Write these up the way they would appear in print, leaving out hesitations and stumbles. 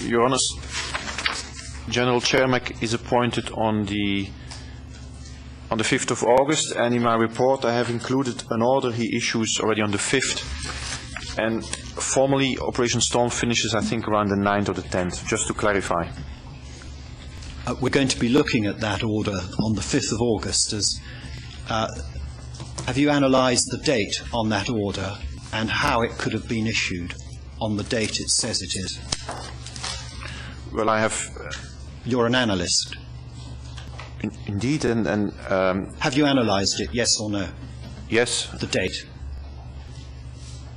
Your Honours, General Cermak is appointed on the 5th of August, and in my report I have included an order he issues already on the 5th, and formally Operation Storm finishes I think around the 9th or the 10th, just to clarify. We're going to be looking at that order on the 5th of August. Have you analysed the date on that order and how it could have been issued on the date it says it is? Well, I have... You're an analyst. Indeed, and have you analysed it, yes or no? Yes. The date?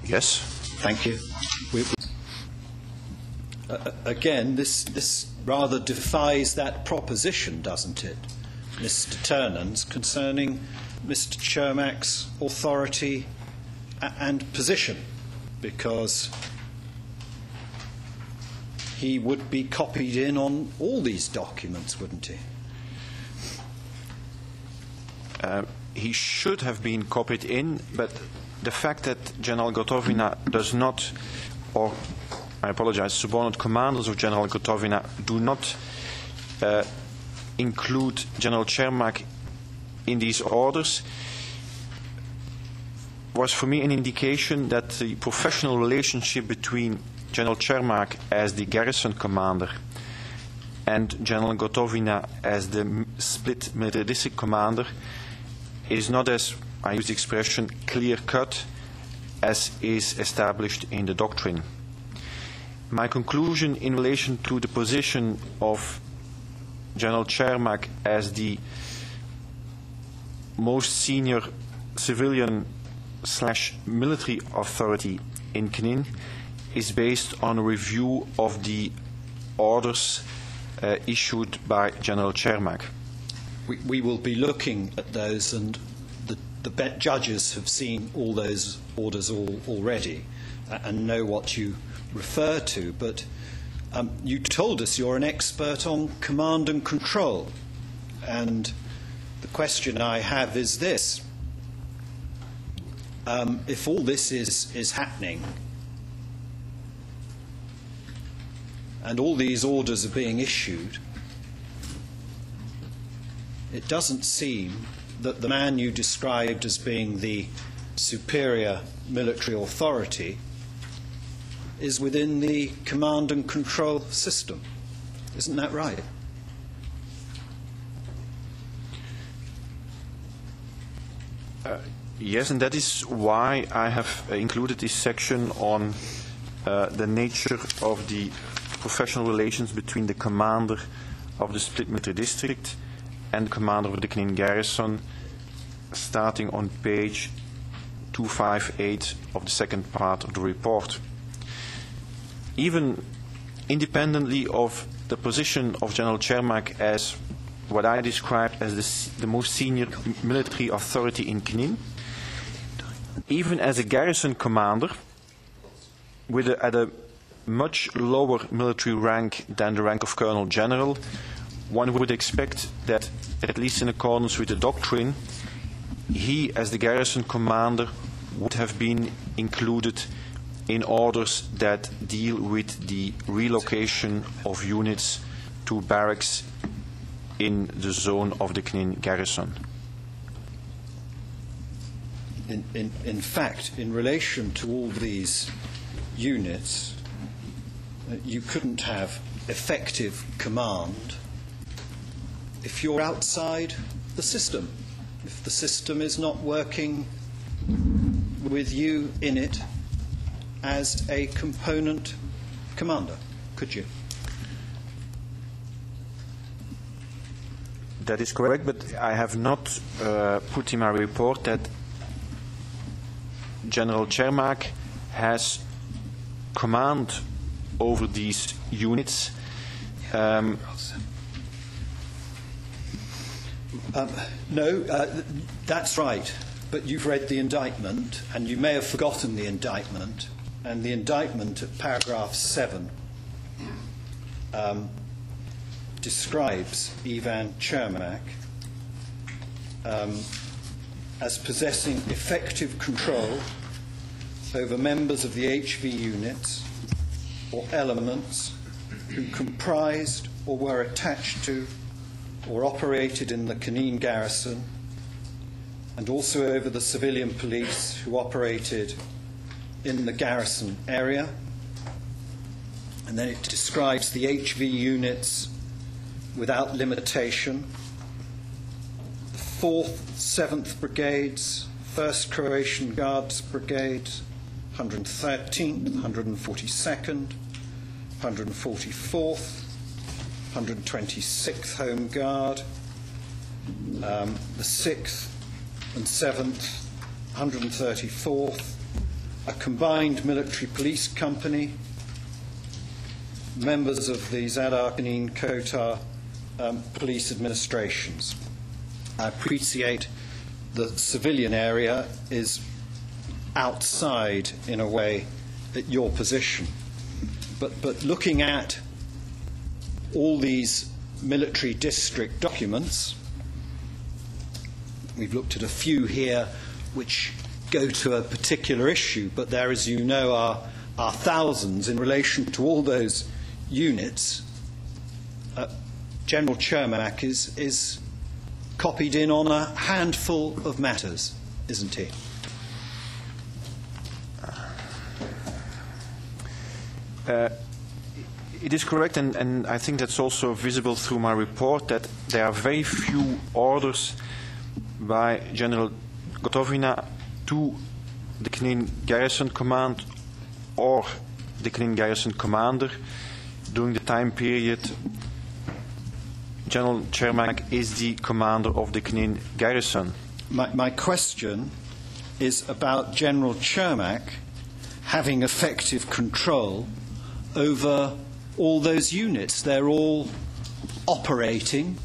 Yes. Thank you. Again, this rather defies that proposition, doesn't it, Mr Theunens, concerning Mr Cermak's authority and position, because he would be copied in on all these documents, wouldn't he? He should have been copied in, but the fact that General Gotovina does not, or I apologize, subordinate commanders of General Gotovina do not include General Cermak in these orders, was for me an indication that the professional relationship between General Cermak as the garrison commander and General Gotovina as the split military district commander is not, as I use the expression, clear-cut as is established in the doctrine. My conclusion in relation to the position of General Cermak as the most senior civilian/military authority in CNIN is based on a review of the orders issued by General Cermak. We will be looking at those, and the judges have seen all those orders already and know what you refer to, but you told us you're an expert on command and control, and the question I have is this. If all this is happening and all these orders are being issued, it doesn't seem that the man you described as being the superior military authority is within the command and control system. Isn't that right? Yes, and that is why I have included this section on the nature of the professional relations between the commander of the split military district and the commander of the CNIN garrison, starting on page 258 of the second part of the report. Even independently of the position of General Cermak as what I describe as the most senior military authority in CNIN, even as a garrison commander at a much lower military rank than the rank of Colonel General, one would expect that, at least in accordance with the doctrine, he, as the garrison commander, would have been included in orders that deal with the relocation of units to barracks in the zone of the CNIN garrison. In fact, in relation to all these units, you couldn't have effective command if you're outside the system, if the system is not working with you in it as a component commander, could you? That is correct, but I have not put in my report that General Cermak has command over these units. No, that's right, but you've read the indictment, and you may have forgotten the indictment, and the indictment at paragraph 7 describes Ivan Cermak as possessing effective control over members of the HV units or elements who comprised or were attached to or operated in the Canine garrison, and also over the civilian police who operated in the garrison area. And then it describes the HV units without limitation, the 4th, 7th Brigades, 1st Croatian Guards Brigade, 113th, 142nd, 144th, 126th Home Guard, the 6th and 7th, 134th, a combined military police company, members of the Zadar, Canine, Kotar police administrations. I appreciate the civilian area is outside, in a way, at your position. But looking at all these military district documents, we've looked at a few here which go to a particular issue, but there, as you know, are thousands in relation to all those units. General Chermak is copied in on a handful of matters, isn't he? It is correct, and I think that's also visible through my report, that there are very few orders by General Gotovina to the Canine Garrison Command or the Canine Garrison Commander during the time period General Chermak is the commander of the Canine Garrison. My question is about General Chermak having effective control over all those units. They're all operating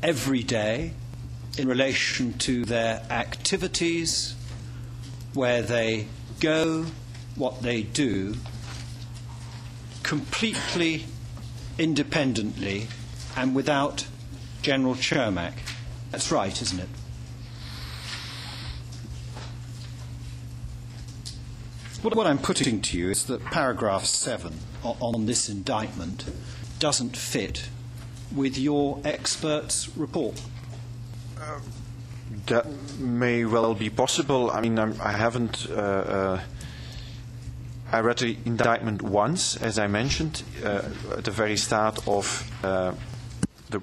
every day in relation to their activities, where they go, what they do, completely independently and without General Chermak. That's right, isn't it? What I'm putting to you is that paragraph 7 on this indictment doesn't fit with your expert's report. That may well be possible. I mean, I haven't. I read the indictment once, as I mentioned, at the very start of the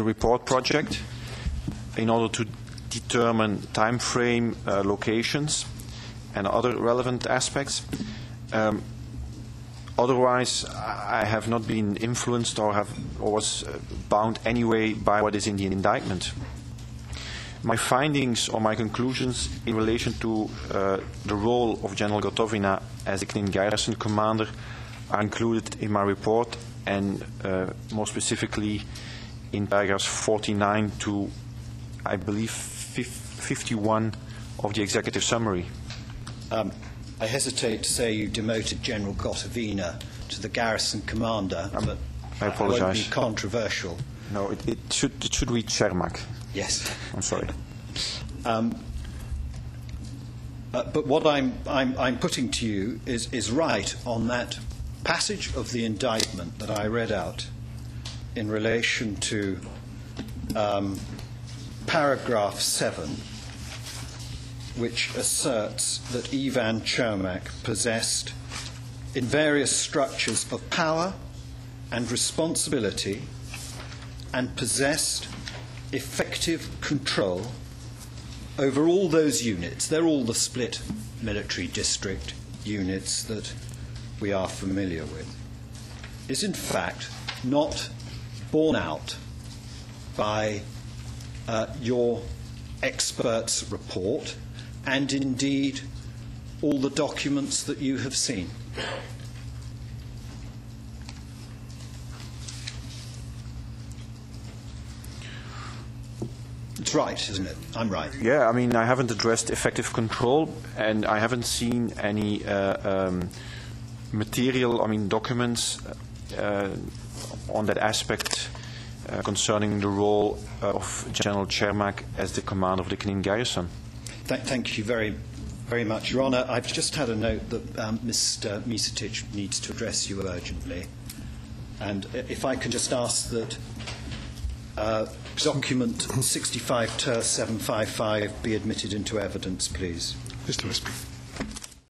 report project, in order to determine time frame, locations, and other relevant aspects. Otherwise, I have not been influenced or was bound anyway by what is in the indictment. My findings or my conclusions in relation to the role of General Gotovina as the Canine Garrison Commander are included in my report, and more specifically in paragraphs 49 to, I believe, 51 of the executive summary. I hesitate to say you demoted General Gotovina to the garrison commander, but I apologize. It won't be controversial. No, it should read Chermak. Yes. I'm sorry. But what I'm putting to you is right on that passage of the indictment that I read out in relation to paragraph 7, which asserts that Ivan Chermak possessed, in various structures of power and responsibility, and possessed effective control over all those units. They're all the split military district units that we are familiar with, is in fact not borne out by your expert's report, and indeed all the documents that you have seen. It's right, isn't it? I'm right. Yeah, I mean, I haven't addressed effective control, and I haven't seen any material, I mean, documents on that aspect concerning the role of General Chermak as the commander of the Canine Garrison. Thank you very very much. Your Honour, I've just had a note that Mr Misetic needs to address you urgently. And if I can just ask that document 65 ter 755 be admitted into evidence, please. Mr. Westby.